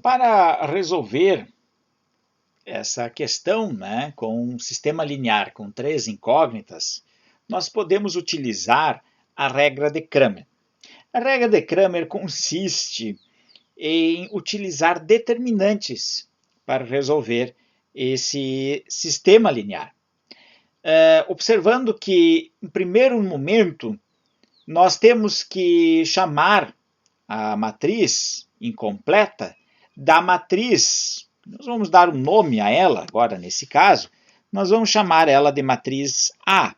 para resolver essa questão, né, com um sistema linear com 3 incógnitas, nós podemos utilizar a regra de Cramer. A regra de Cramer consiste em utilizar determinantes para resolver esse sistema linear. Observando que, em primeiro momento, nós temos que chamar a matriz incompleta da matriz. Nós vamos dar um nome a ela, agora nesse caso, nós vamos chamar ela de matriz A.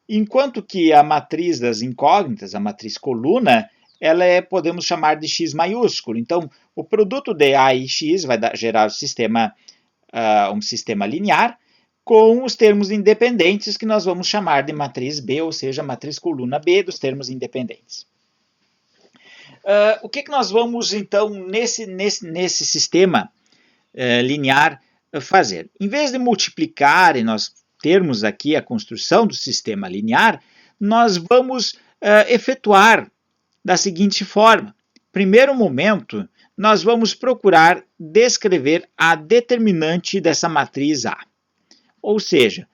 Enquanto que a matriz das incógnitas, a matriz coluna, ela podemos chamar de X maiúsculo. Então, o produto de A e X vai gerar um sistema linear com os termos independentes que nós vamos chamar de matriz B, ou seja, matriz coluna B dos termos independentes. O que nós vamos, então, nesse sistema linear fazer? Em vez de multiplicar e nós termos aqui a construção do sistema linear, nós vamos efetuar da seguinte forma. Primeiro momento, nós vamos procurar descrever a determinante dessa matriz A. Ou seja,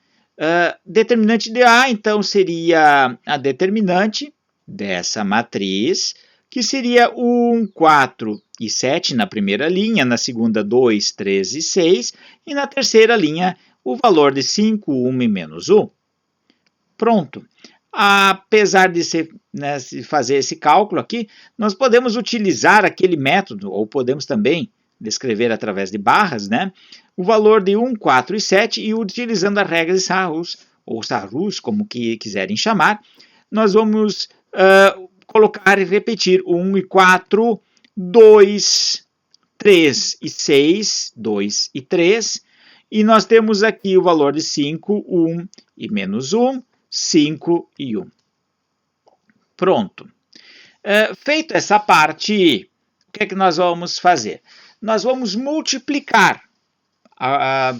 determinante de A, então, seria a determinante dessa matriz, que seria 1, 4 e 7 na primeira linha, na segunda 2, 3 e 6, e na terceira linha o valor de 5, 1 e menos 1. Pronto. Apesar de fazer esse cálculo aqui, nós podemos utilizar aquele método, ou podemos também descrever através de barras, né, o valor de 1, 4 e 7, e utilizando a regra de Sarrus, ou Sarrus, como quiserem chamar, nós vamos colocar e repetir 1 e 4, 2, 3 e 6, 2 e 3, e nós temos aqui o valor de 5, 1 e menos 1, 5 e 1. Pronto. Feito essa parte, o que é que nós vamos fazer? Nós vamos multiplicar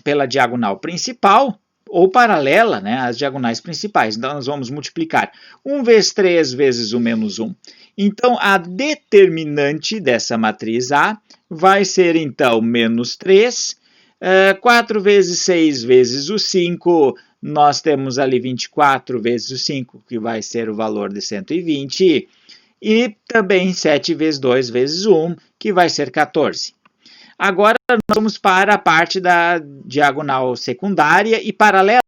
pela diagonal principal, ou paralela, né, às diagonais principais. Então, nós vamos multiplicar 1 vezes 3 vezes o menos 1. Então, a determinante dessa matriz A vai ser, então, menos 3. 4 vezes 6 vezes o 5, nós temos ali 24 vezes o 5, que vai ser o valor de 120. E também 7 vezes 2 vezes 1, que vai ser 14. Agora, nós vamos para a parte da diagonal secundária e paralela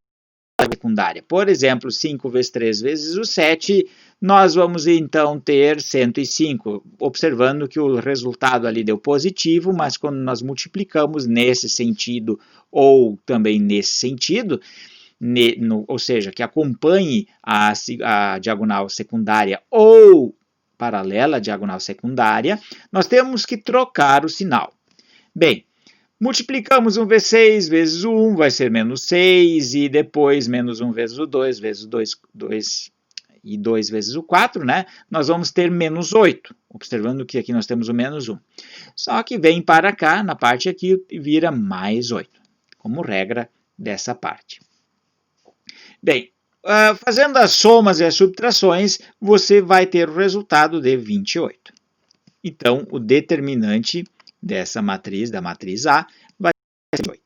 à secundária. Por exemplo, 5 vezes 3 vezes o 7, nós vamos então ter 105, observando que o resultado ali deu positivo, mas quando nós multiplicamos nesse sentido ou também nesse sentido, ou seja, que acompanhe a diagonal secundária ou paralela à diagonal secundária, nós temos que trocar o sinal. Bem, multiplicamos 1 vezes 6 vezes o 1, vai ser menos 6, e depois menos 1 vezes o 2, vezes o 2 e 2 vezes o 4, né? Nós vamos ter menos 8, observando que aqui nós temos o menos 1. Só que vem para cá, na parte aqui, e vira mais 8, como regra dessa parte. Bem, fazendo as somas e as subtrações, você vai ter o resultado de 28. Então, o determinante dessa matriz, da matriz A, vai ser 8.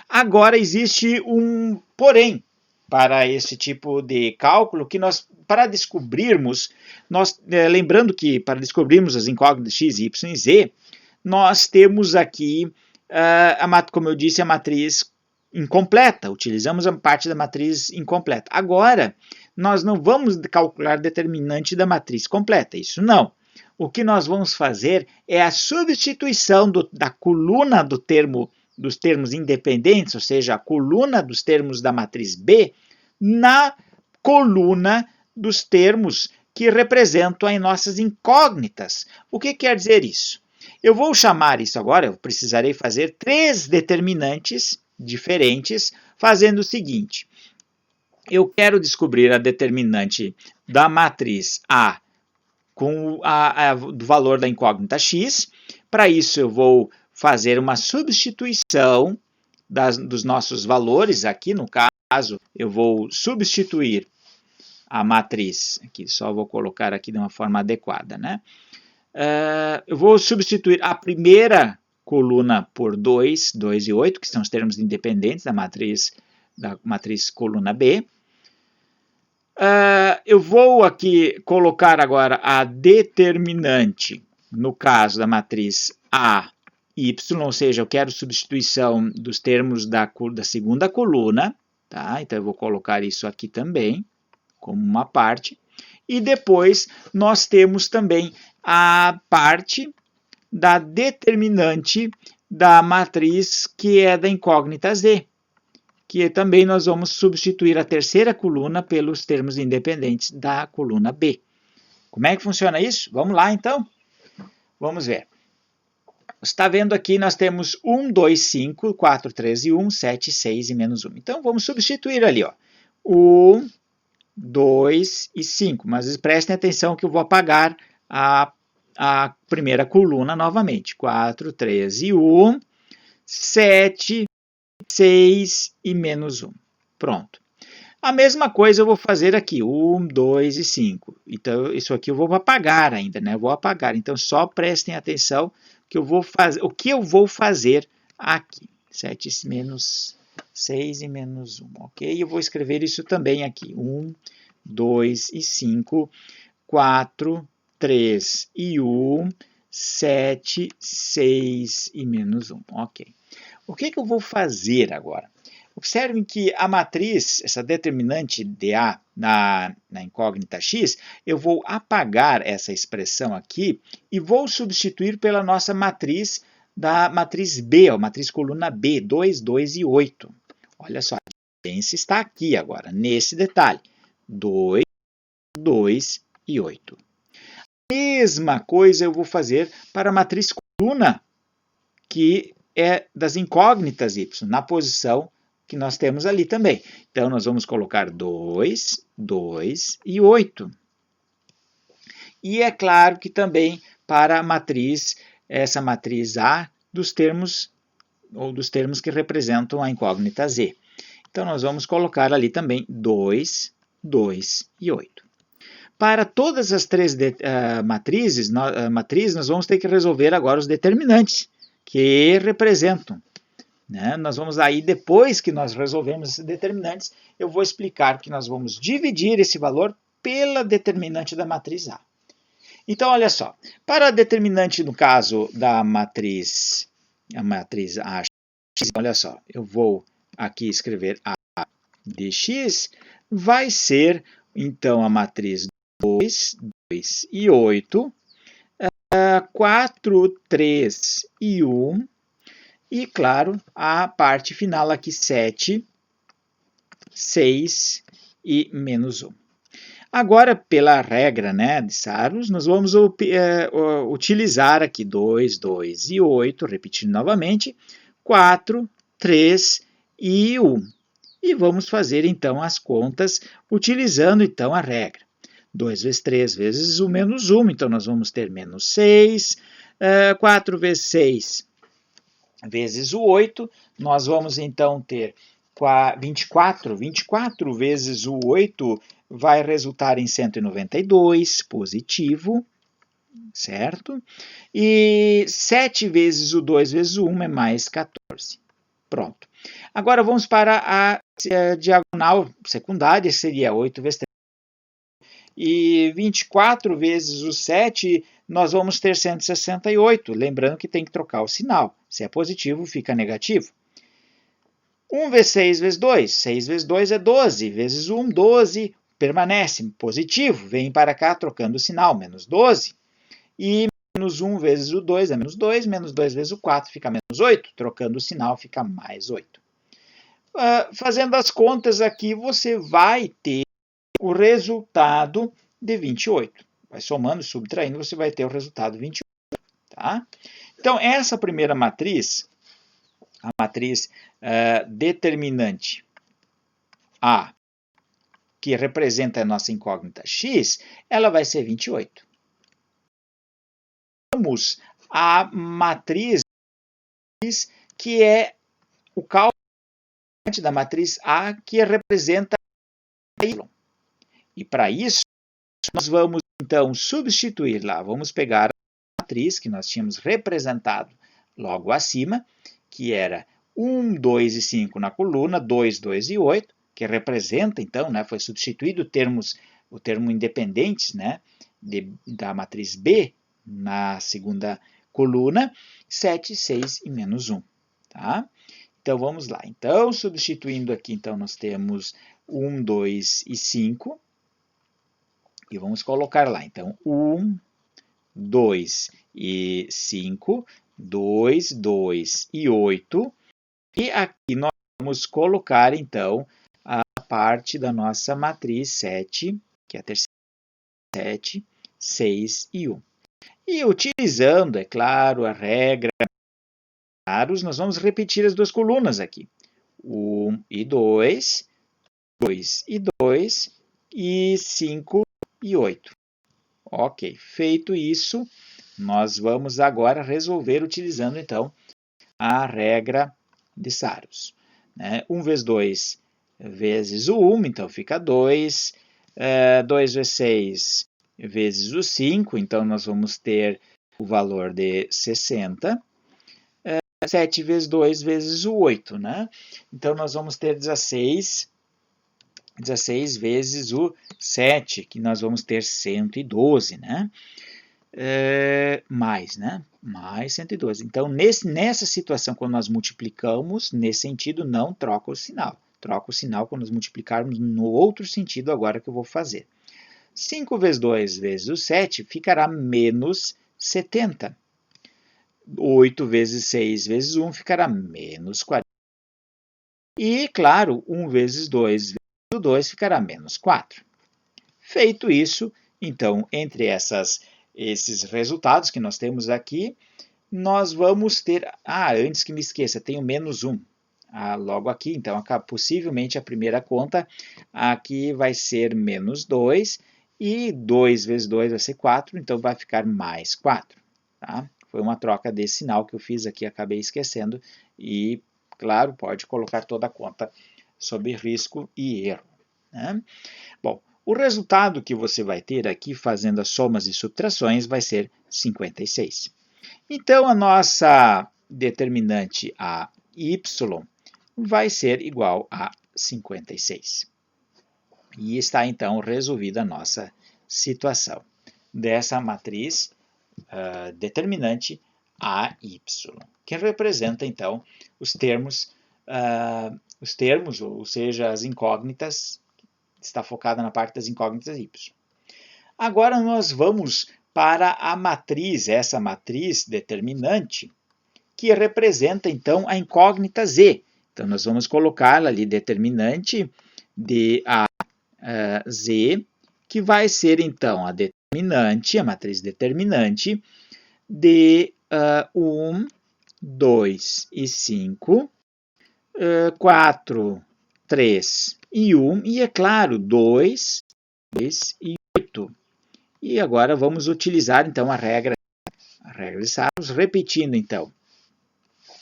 Agora, existe um porém para esse tipo de cálculo, que nós, para descobrirmos, lembrando que para descobrirmos as incógnitas x, y e z, nós temos aqui, como eu disse, a matriz incompleta, utilizamos a parte da matriz incompleta. Agora, nós não vamos calcular determinante da matriz completa, isso não. O que nós vamos fazer é a substituição da coluna dos termos independentes, ou seja, a coluna dos termos da matriz B, na coluna dos termos que representam as nossas incógnitas. O que quer dizer isso? Eu vou chamar isso agora, eu precisarei fazer 3 determinantes diferentes, fazendo o seguinte. Eu quero descobrir a determinante da matriz A com do valor da incógnita x. Para isso, eu vou fazer uma substituição dos nossos valores. Aqui, no caso, eu vou substituir a matriz. Aqui, só vou colocar aqui de uma forma adequada, né? Eu vou substituir a primeira coluna por 2, 2 e 8, que são os termos independentes da matriz coluna B. Eu vou aqui colocar agora a determinante, no caso da matriz A, Y, ou seja, eu quero substituição dos termos da segunda coluna, tá? Então eu vou colocar isso aqui também, como uma parte. E depois nós temos também a parte da determinante da matriz que é da incógnita Z, que também nós vamos substituir a terceira coluna pelos termos independentes da coluna B. Como é que funciona isso? Vamos lá, então? Vamos ver. Você está vendo aqui, nós temos 1, 2, 5, 4, 3 e 1, 7, 6 e menos 1. Então, vamos substituir ali, ó. 1, 2 e 5. Mas prestem atenção que eu vou apagar a primeira coluna novamente. 4, 3 e 1, 7, 6 e menos 1. Pronto. A mesma coisa eu vou fazer aqui, 1, 2 e 5. Então, isso aqui eu vou apagar ainda, né? Eu vou apagar. Então, só prestem atenção que eu vou fazer, o que eu vou fazer aqui. 7 menos 6 e menos 1, ok? Eu vou escrever isso também aqui. 1, 2 e 5, 4, 3 e 1, 7, 6 e menos 1, ok. O que eu vou fazer agora? Observem que a matriz, essa determinante dA na incógnita x, eu vou apagar essa expressão aqui e vou substituir pela nossa matriz da matriz B, a matriz coluna B, 2, 2 e 8. Olha só, a diferença está aqui agora, nesse detalhe. 2, 2 e 8. A mesma coisa eu vou fazer para a matriz coluna, que é das incógnitas y, na posição que nós temos ali também. Então, nós vamos colocar 2, 2 e 8. E é claro que também para a matriz, essa matriz A, dos termos que representam a incógnita Z. Então, nós vamos colocar ali também 2, 2 e 8. Para todas as três matrizes, nós vamos ter que resolver agora os determinantes, que representam. Nós vamos aí, depois que nós resolvemos esses determinantes, eu vou explicar que nós vamos dividir esse valor pela determinante da matriz A. Então, olha só, para a determinante, no caso da matriz A, olha só, eu vou aqui escrever A de x, vai ser, então, a matriz 2, 2 e 8, 4, 3 e 1, e, claro, a parte final aqui, 7, 6 e menos 1. Agora, pela regra, né, de Sarlos, nós vamos utilizar aqui 2, 2 e 8, repetindo novamente, 4, 3 e 1. E vamos fazer, então, as contas utilizando, então, a regra. 2 vezes 3 vezes o menos 1, então nós vamos ter menos 6, 4 vezes 6 vezes o 8, nós vamos então ter 24. 24 vezes o 8 vai resultar em 192, positivo, certo? E 7 vezes o 2 vezes o 1 é mais 14. Pronto. Agora vamos para a diagonal secundária, seria 8 vezes 3. E 24 vezes o 7, nós vamos ter 168. Lembrando que tem que trocar o sinal. Se é positivo, fica negativo. 1 vezes 6 vezes 2. 6 vezes 2 é 12. Vezes 1, 12. Permanece positivo. Vem para cá trocando o sinal. Menos 12. E menos 1 vezes o 2 é menos 2. Menos 2 vezes o 4 fica menos 8. Trocando o sinal fica mais 8. Fazendo as contas aqui, você vai ter o resultado de 28. Vai somando, subtraindo, você vai ter o resultado 28. Tá? Então, essa primeira matriz, a matriz determinante A, que representa a nossa incógnita x, ela vai ser 28. Vamos à matriz que é o cálculo da matriz A, que representa y. E para isso, nós vamos então substituir lá. Vamos pegar a matriz que nós tínhamos representado logo acima, que era 1, 2 e 5 na coluna, 2, 2 e 8, que representa, então, né, foi substituído o termo independentes, né, da matriz B na segunda coluna, 7, 6 e menos 1. Tá? Então, vamos lá. Então, substituindo aqui, então, nós temos 1, 2 e 5. E vamos colocar lá. Então, 1, 2 e 5, 2, 2 e 8. E aqui nós vamos colocar, então, a parte da nossa matriz 7, que é a terceira, 7, 6 e 1. E utilizando, é claro, a regra, nós vamos repetir as duas colunas aqui. 1 e 2, 2 e 2 e 5 e 8. Ok, feito isso, nós vamos agora resolver utilizando, então, a regra de Saros. 1 vezes 2 vezes o 1, então fica 2. 2 vezes 6 vezes o 5, então nós vamos ter o valor de 60. 7 vezes 2 vezes o 8, né? Então nós vamos ter 16 vezes o 7, que nós vamos ter 112, né? Mais 112. Então, nessa situação, quando nós multiplicamos, nesse sentido, não troca o sinal. Troca o sinal quando nós multiplicarmos no outro sentido, agora que eu vou fazer. 5 vezes 2 vezes o 7 ficará menos 70. 8 vezes 6 vezes 1 ficará menos 40. E, claro, 1 vezes 2 vezes o 2 ficará menos 4. Feito isso, então, entre esses resultados que nós temos aqui, nós vamos ter... antes que me esqueça, tem o menos 1. Logo aqui, então, possivelmente a primeira conta aqui vai ser menos 2, e 2 vezes 2 vai ser 4, então vai ficar mais 4. Tá? Foi uma troca desse sinal que eu fiz aqui, acabei esquecendo, e, claro, pode colocar toda a conta sob risco e erro. Né? Bom, o resultado que você vai ter aqui fazendo as somas e subtrações vai ser 56. Então, a nossa determinante a y vai ser igual a 56. E está, então, resolvida a nossa situação dessa matriz determinante a y, que representa, então, os termos, ou seja, as incógnitas, está focada na parte das incógnitas y. Agora nós vamos para a matriz, essa matriz determinante, que representa, então, a incógnita z. Então, nós vamos colocá-la ali, determinante de a z, que vai ser, então, a determinante, a matriz determinante de 1, 2 e 5, 4, 3 e 1, e, é claro, 2, 2 e 8. E agora vamos utilizar, então, a regra de Saros, repetindo, então,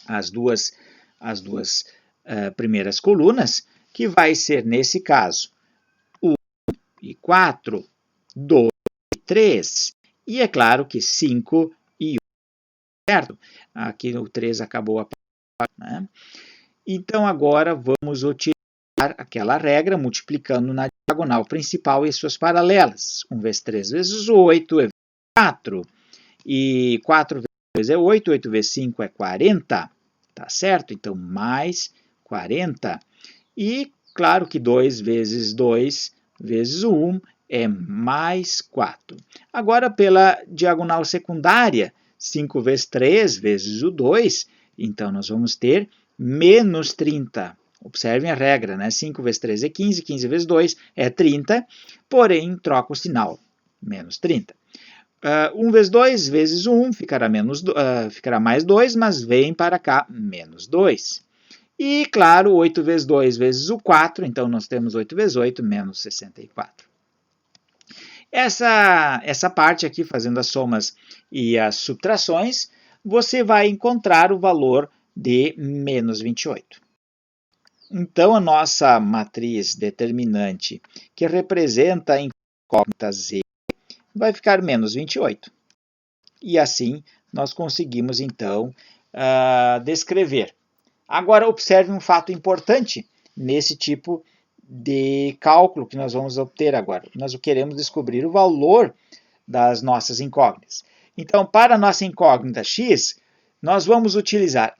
as duas primeiras colunas, que vai ser, nesse caso, 1 e 4, 2 e 3, e, é claro, que 5 e 1, certo? Aqui o 3 acabou a parte, né? Então, agora vamos utilizar aquela regra, multiplicando na diagonal principal e suas paralelas. 1 vezes 3 vezes 8 é 4. E 4 vezes 2 é 8. 8 vezes 5 é 40. Tá certo? Então, mais 40. E, claro que 2 vezes 2 vezes 1 é mais 4. Agora, pela diagonal secundária, 5 vezes 3 vezes o 2, então nós vamos ter menos 30. Observem a regra, né? 5 vezes 3 é 15, 15 vezes 2 é 30, porém troca o sinal, menos 30. 1 vezes 2 vezes 1 ficará mais 2, mas vem para cá menos 2. E, claro, 8 vezes 2 vezes o 4, então nós temos 8 vezes 8 menos 64. Essa parte aqui, fazendo as somas e as subtrações, você vai encontrar o valor de menos 28. Então, a nossa matriz determinante, que representa a incógnita z, vai ficar menos 28. E assim, nós conseguimos, então, descrever. Agora, observe um fato importante nesse tipo de cálculo que nós vamos obter agora. Nós queremos descobrir o valor das nossas incógnitas. Então, para a nossa incógnita x, nós vamos utilizar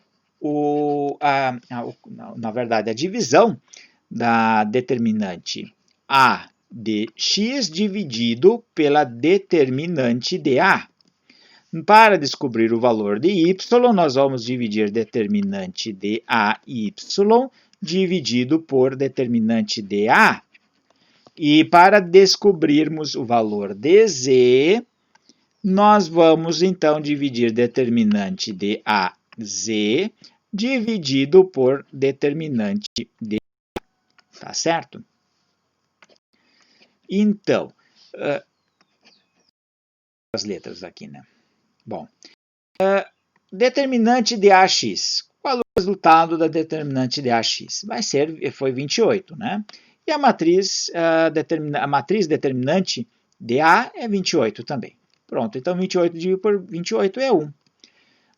na verdade, a divisão da determinante a de x dividido pela determinante de a. Para descobrir o valor de y, nós vamos dividir determinante de a y dividido por determinante de a. E para descobrirmos o valor de z, nós vamos então dividir determinante de a z dividido por determinante de a. Tá certo? Então, as letras aqui, né? Bom, determinante de AX. Qual é o resultado da determinante de AX? Foi 28, né? E a matriz determinante de A é 28 também. Pronto, então 28 dividido por 28 é 1.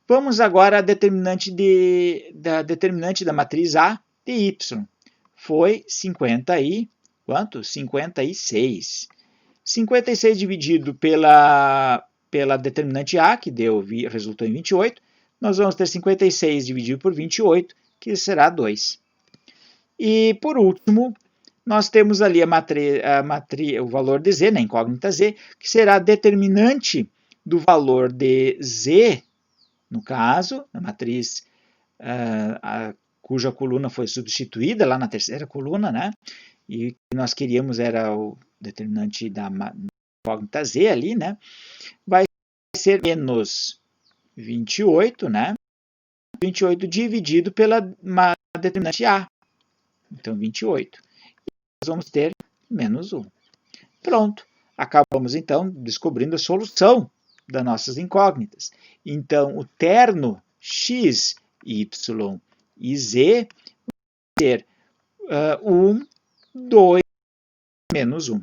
Vamos agora à determinante da matriz A de Y. Foi 56. 56 dividido pela determinante A, que resultou em 28, nós vamos ter 56 dividido por 28, que será 2. E, por último, nós temos ali o valor de z, na incógnita z, que será determinante do valor de z, no caso, na matriz cuja coluna foi substituída lá na terceira coluna, né? E o que nós queríamos era o determinante da incógnita z ali, né? Vai ser menos 28, né? 28 dividido pela determinante a. Então, 28. E nós vamos ter menos 1. Pronto. Acabamos, então, descobrindo a solução das nossas incógnitas. Então, o terno x, y e z vai ser 1, 2, menos 1.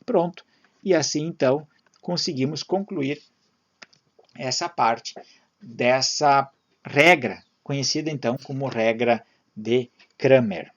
Pronto. E assim, então, conseguimos concluir essa parte dessa regra, conhecida, então, como regra de Cramer.